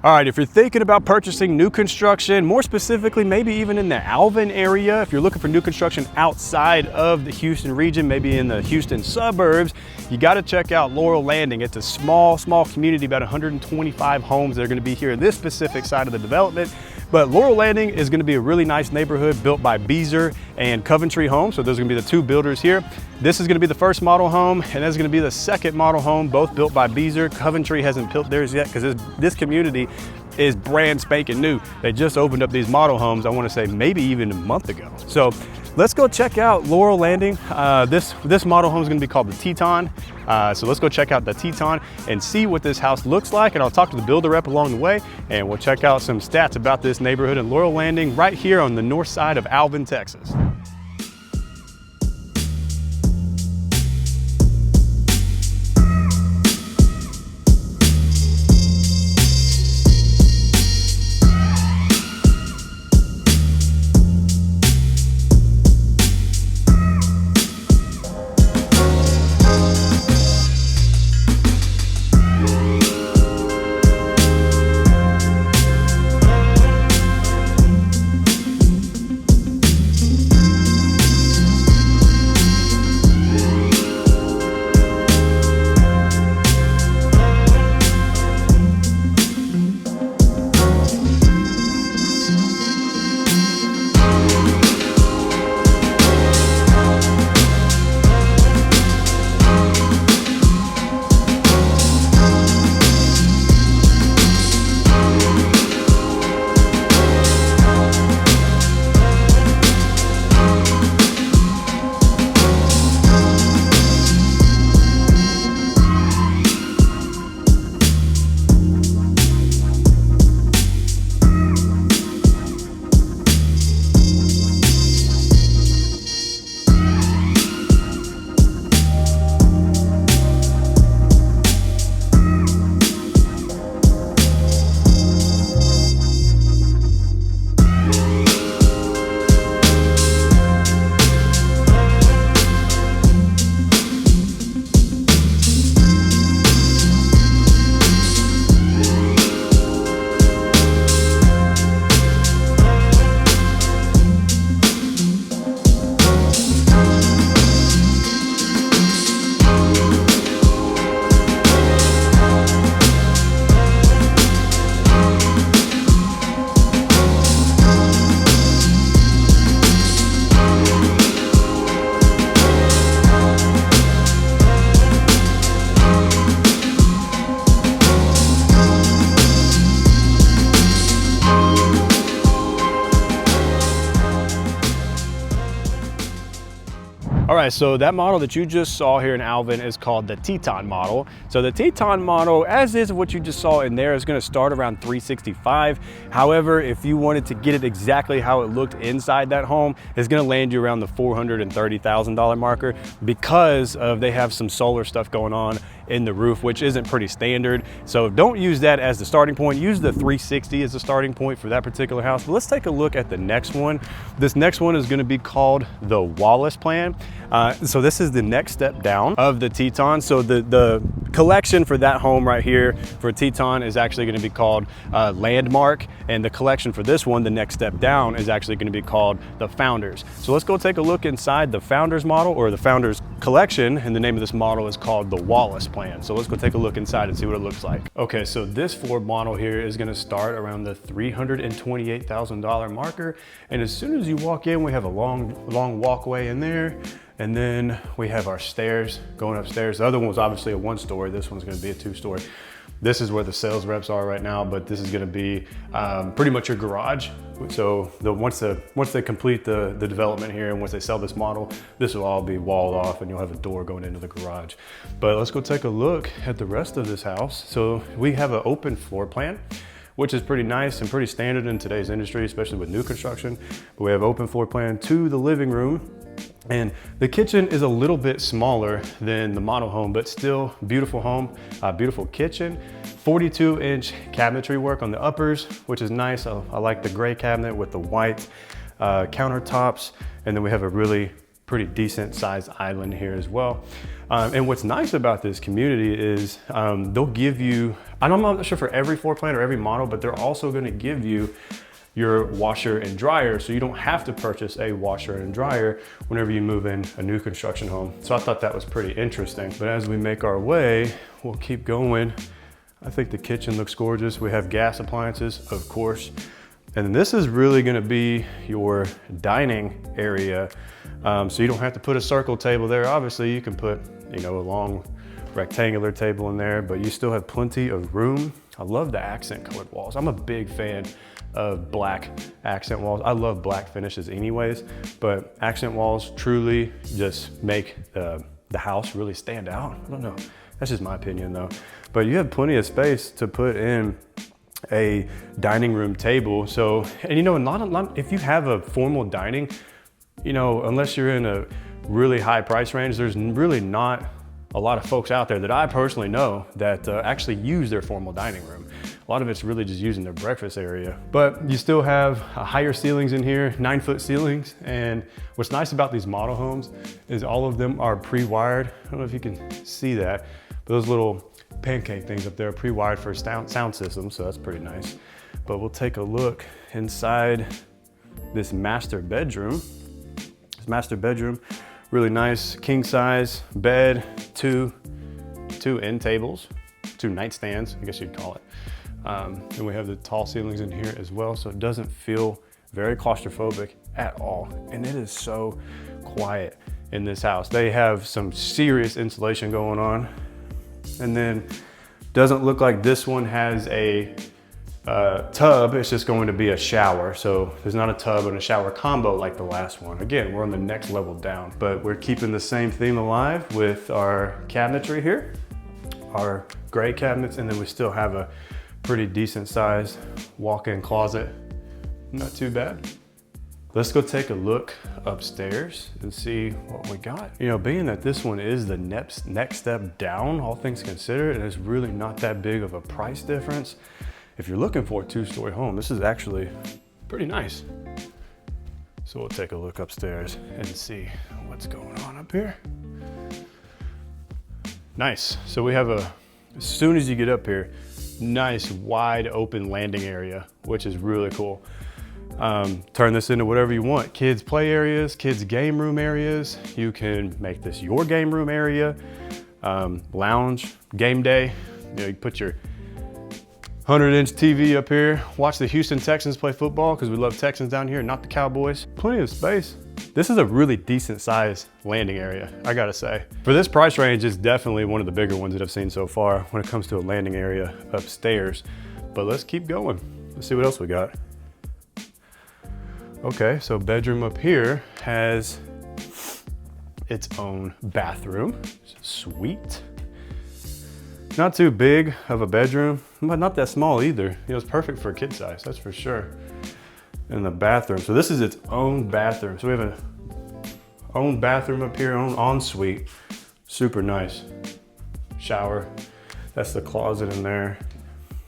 All right, if you're thinking about purchasing new construction, more specifically, maybe even in the Alvin area, if you're looking for new construction outside of the Houston region, maybe in the Houston suburbs, you gotta check out Laurel Landing. It's a small community, about 125 homes that are gonna be here in this specific side of the development. But Laurel Landing is gonna be a really nice neighborhood built by Beazer and Coventry Homes. So those are gonna be the two builders here. This is gonna be the first model home, and that's gonna be the second model home, both built by Beazer. Coventry hasn't built theirs yet because this community is brand spanking new. They just opened up these model homes, I wanna say maybe even a month ago. So let's go check out Laurel Landing. This model home is gonna be called the Teton. So let's go check out the Teton and see what this house looks like. And I'll talk to the builder rep along the way, and we'll check out some stats about this neighborhood in Laurel Landing right here on the north side of Alvin, Texas. All right, so that model that you just saw here in Alvin is called the Teton model. So the Teton model, as is what you just saw in there, is gonna start around $365. However, if you wanted to get it exactly how it looked inside that home, it's gonna land you around the $430,000 marker because they have some solar stuff going on in the roof, which isn't pretty standard. So don't use that as the starting point. Use the 360 as the starting point for that particular house. But let's take a look at the next one. This next one is gonna be called the Wallace plan. So this is the next step down of the Teton. So the collection for that home right here for Teton is actually gonna be called Landmark. And the collection for this one, the next step down, is actually gonna be called the Founders. So let's go take a look inside the Founders model, or the Founders collection, and the name of this model is called the Wallace plan. So let's go take a look inside and see what it looks like. Okay, so this floor model here is gonna start around the $328,000 marker. And as soon as you walk in, we have a long walkway in there. And then we have our stairs going upstairs. The other one was obviously a one-story. This one's gonna be a two-story. This is where the sales reps are right now, but this is gonna be pretty much your garage. So once they complete the development here, and once they sell this model, this will all be walled off and you'll have a door going into the garage. But let's go take a look at the rest of this house. So we have an open floor plan, which is pretty nice and pretty standard in today's industry, especially with new construction. But we have open floor plan to the living room. And the kitchen is a little bit smaller than the model home, but still beautiful home, beautiful kitchen. 42-inch cabinetry work on the uppers, which is nice. I like the gray cabinet with the white countertops. And then we have a really pretty decent sized island here as well. And what's nice about this community is they'll give you, I'm not sure for every floor plan or every model, but they're also gonna give you your washer and dryer, so you don't have to purchase a washer and dryer whenever you move in a new construction home. So I thought that was pretty interesting. But as we make our way, we'll keep going. I think the kitchen looks gorgeous. We have gas appliances, of course. And this is really gonna be your dining area. So you don't have to put a circle table there. Obviously you can put, you know, a long rectangular table in there, but you still have plenty of room. I love the accent colored walls. I'm a big fan of black accent walls. I love black finishes anyways, but accent walls truly just make the house really stand out. I don't know, that's just my opinion though. But you have plenty of space to put in a dining room table. So, and you know, if you have a formal dining, you know, unless you're in a really high price range, there's really not a lot of folks out there that I personally know that actually use their formal dining room. A lot of it's really just using their breakfast area. But you still have higher ceilings in here, 9-foot ceilings. And what's nice about these model homes is all of them are pre-wired. I don't know if you can see that, but those little pancake things up there are pre-wired for sound system, so that's pretty nice. But we'll take a look inside this master bedroom. This master bedroom, really nice king size bed, two end tables, 2 nightstands, I guess you'd call it. And we have the tall ceilings in here as well, so it doesn't feel very claustrophobic at all. And it is so quiet in this house. They have some serious insulation going on. And then doesn't look like this one has a tub, it's just going to be a shower. So there's not a tub and a shower combo like the last one. Again, we're on the next level down, but we're keeping the same theme alive with our cabinetry here, our gray cabinets, and then we still have a pretty decent sized walk-in closet. Not too bad. Let's go take a look upstairs and see what we got. You know, being that this one is the next step down, all things considered, and it's really not that big of a price difference. If you're looking for a 2-story home, this is actually pretty nice. So we'll take a look upstairs and see what's going on up here. Nice. So we have as soon as you get up here, nice wide open landing area, which is really cool. Turn this into whatever you want. Kids play areas, kids game room areas. You can make this your game room area, lounge, game day. You know, you put your 100-inch TV up here, watch the Houston Texans play football because we love Texans down here, not the Cowboys. Plenty of space. This is a really decent sized landing area, I gotta say. For this price range, it's definitely one of the bigger ones that I've seen so far when it comes to a landing area upstairs. But let's keep going. Let's see what else we got. Okay, so bedroom up here has its own bathroom. Sweet. Not too big of a bedroom, but not that small either. You know, it's perfect for a kid size, that's for sure. And the bathroom, so this is its own bathroom. So we have an own bathroom up here, own ensuite. Super nice. Shower, that's the closet in there.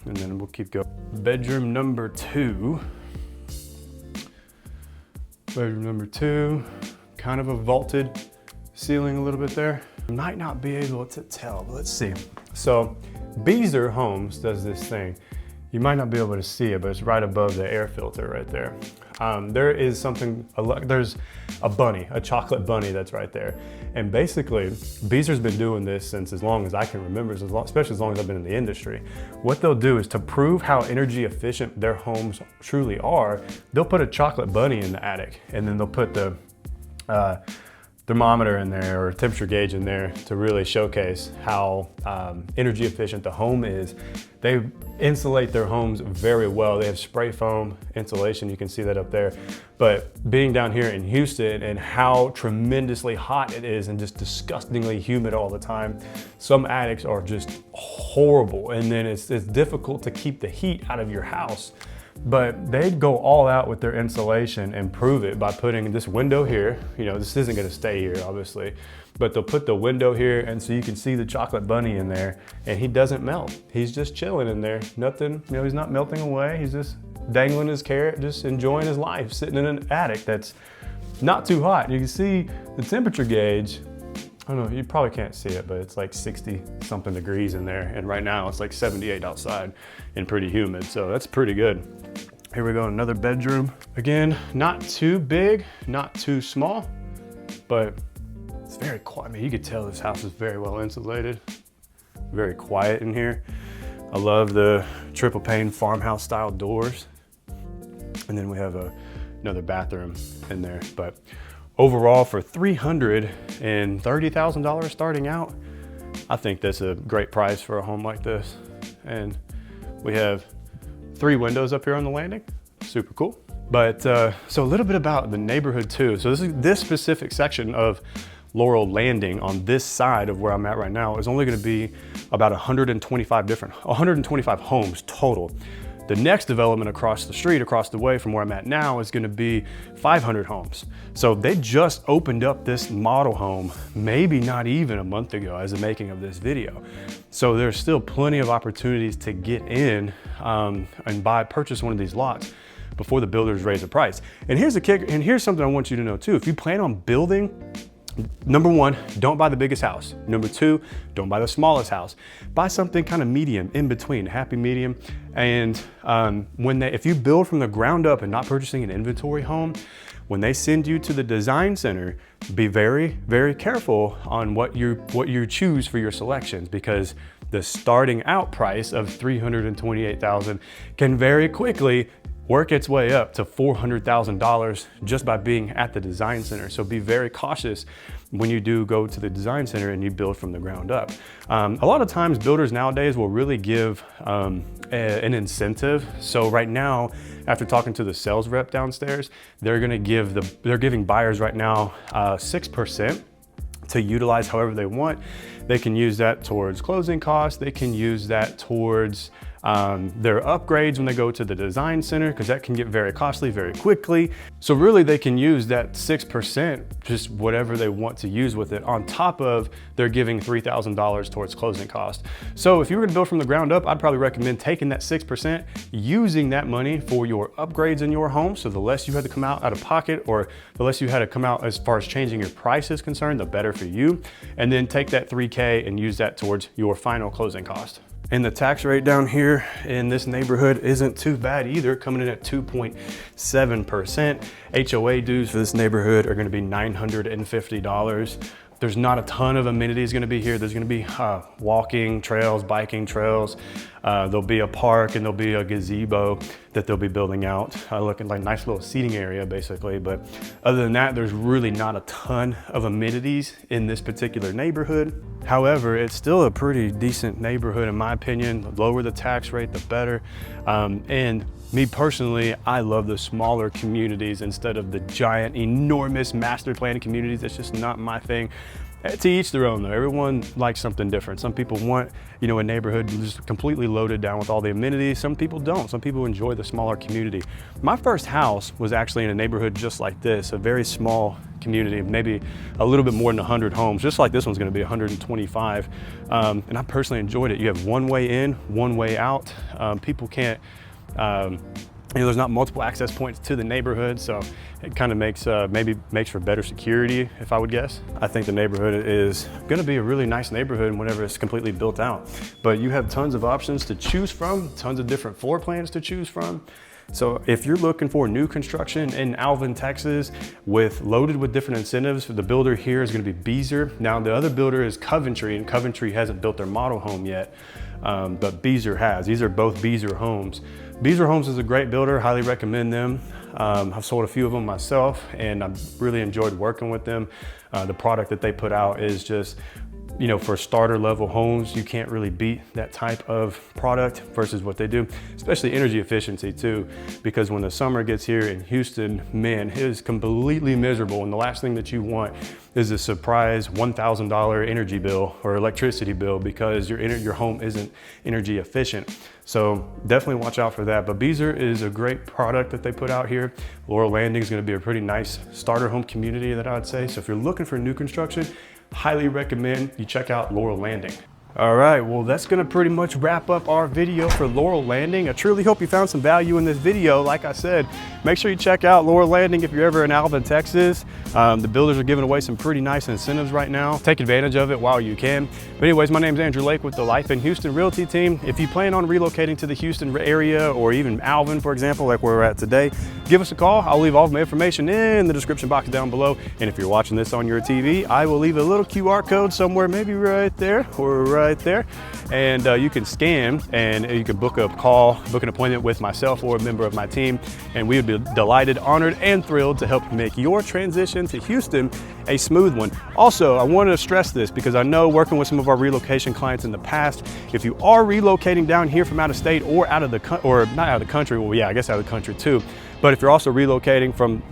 And then we'll keep going. Bedroom number 2. Bedroom number 2, kind of a vaulted ceiling a little bit there. Might not be able to tell, but let's see. So Beazer Homes does this thing. You might not be able to see it, but it's right above the air filter right there. There is something, there's a bunny, a chocolate bunny that's right there. And basically, Beazer's been doing this since as long as I can remember, especially as long as I've been in the industry. What they'll do is to prove how energy efficient their homes truly are, they'll put a chocolate bunny in the attic, and then they'll put the thermometer in there or temperature gauge in there to really showcase how energy efficient the home is. They insulate their homes very well. They have spray foam insulation, you can see that up there. But being down here in Houston and how tremendously hot it is and just disgustingly humid all the time, some attics are just horrible. And then it's difficult to keep the heat out of your house. But they'd go all out with their insulation and prove it by putting this window here. You know, this isn't gonna stay here, obviously, but they'll put the window here, and so you can see the chocolate bunny in there, and he doesn't melt. He's just chilling in there. Nothing, you know, he's not melting away. He's just dangling his carrot, just enjoying his life, sitting in an attic that's not too hot. You can see the temperature gauge. I don't know, you probably can't see it, but it's like 60 something degrees in there. And right now it's like 78 outside and pretty humid. So that's pretty good. Here we go, another bedroom. Again, not too big, not too small, but it's very quiet. I mean, you could tell this house is very well insulated. Very quiet in here. I love the triple pane farmhouse style doors. And then we have another bathroom in there. But overall, for $330,000 starting out, I think that's a great price for a home like this. And we have 3 windows up here on the landing, super cool. But so a little bit about the neighborhood too. So this specific section of Laurel Landing on this side of where I'm at right now is only gonna be about 125 homes total. The next development across the street, across the way from where I'm at now, is gonna be 500 homes. So they just opened up this model home, maybe not even a month ago as the making of this video. So there's still plenty of opportunities to get in and purchase one of these lots before the builders raise the price. And here's the kicker, and here's something I want you to know too. If you plan on building, number 1, don't buy the biggest house. Number 2, don't buy the smallest house. Buy something kind of medium, in between, happy medium. And if you build from the ground up and not purchasing an inventory home, when they send you to the design center, be very, very careful on what you choose for your selections, because the starting out price of $328,000 can very quickly work its way up to $400,000 just by being at the design center. So be very cautious when you do go to the design center and you build from the ground up. A lot of times builders nowadays will really give an incentive. So right now, after talking to the sales rep downstairs, they're giving buyers right now 6% to utilize however they want. They can use that towards closing costs. They can use that towards their upgrades when they go to the design center, because that can get very costly very quickly. So really they can use that 6%, just whatever they want to use with it, on top of they're giving $3,000 towards closing costs. So if you were gonna build from the ground up, I'd probably recommend taking that 6%, using that money for your upgrades in your home. So the less you had to come out of pocket, or the less you had to come out as far as changing your price is concerned, the better for you. And then take that 3K and use that towards your final closing cost. And the tax rate down here in this neighborhood isn't too bad either, coming in at 2.7%. HOA dues for this neighborhood are gonna be $950. There's not a ton of amenities gonna be here. There's gonna be walking trails, biking trails. There'll be a park, and there'll be a gazebo that they'll be building out, looking like a nice little seating area basically. But other than that, there's really not a ton of amenities in this particular neighborhood. However, it's still a pretty decent neighborhood in my opinion. The lower the tax rate, the better. And me personally, I love the smaller communities instead of the giant, enormous master plan communities. That's just not my thing. To each their own though. Everyone likes something different. Some people want, a neighborhood just completely loaded down with all the amenities. Some people don't. Some people enjoy the smaller community. My first house was actually in a neighborhood just like this, a very small community, maybe a little bit more than 100 homes, just like this one's gonna be 125. And I personally enjoyed it. You have one way in, one way out. People can't, there's not multiple access points to the neighborhood, so it kind of maybe makes for better security, if I would guess. I think the neighborhood is gonna be a really nice neighborhood whenever it's completely built out. But you have tons of options to choose from, tons of different floor plans to choose from. So if you're looking for new construction in Alvin, Texas, loaded with different incentives, the builder here is gonna be Beazer. Now the other builder is Coventry, and Coventry hasn't built their model home yet, but Beazer has. These are both Beazer homes. Beazer Homes is a great builder, highly recommend them. I've sold a few of them myself, and I've really enjoyed working with them. The product that they put out is just, for starter level homes, you can't really beat that type of product versus what they do, especially energy efficiency too, because when the summer gets here in Houston, man, it is completely miserable. And the last thing that you want is a surprise $1,000 energy bill or electricity bill because your home isn't energy efficient. So definitely watch out for that. But Beazer is a great product that they put out here. Laurel Landing is gonna be a pretty nice starter home community that I would say. So if you're looking for new construction, highly recommend you check out Laurel Landing. All right, well, that's gonna pretty much wrap up our video for Laurel Landing. I truly hope you found some value in this video. Like I said, make sure you check out Laurel Landing if you're ever in Alvin, Texas. The builders are giving away some pretty nice incentives right now. Take advantage of it while you can. But anyways, my name's Andrew Lake with the Life in Houston Realty team. If you plan on relocating to the Houston area or even Alvin, for example, like where we're at today, give us a call. I'll leave all of my information in the description box down below. And if you're watching this on your TV, I will leave a little QR code somewhere, maybe right there or right there. And you can scan and you can book a call, book an appointment with myself or a member of my team. And we would be delighted, honored, and thrilled to help make your transition to Houston a smooth one. Also, I wanted to stress this because I know working with some of our relocation clients in the past, if you are relocating down here from out of state or out of the, or not out of the country, well, yeah, I guess out of the country too. But if you're also relocating from,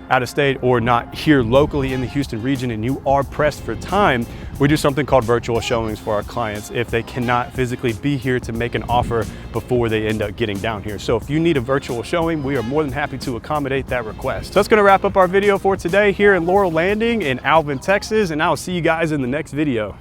out of state or not here locally in the Houston region and you are pressed for time, we do something called virtual showings for our clients if they cannot physically be here to make an offer before they end up getting down here. So if you need a virtual showing, we are more than happy to accommodate that request. So that's gonna wrap up our video for today here in Laurel Landing in Alvin, Texas, and I'll see you guys in the next video.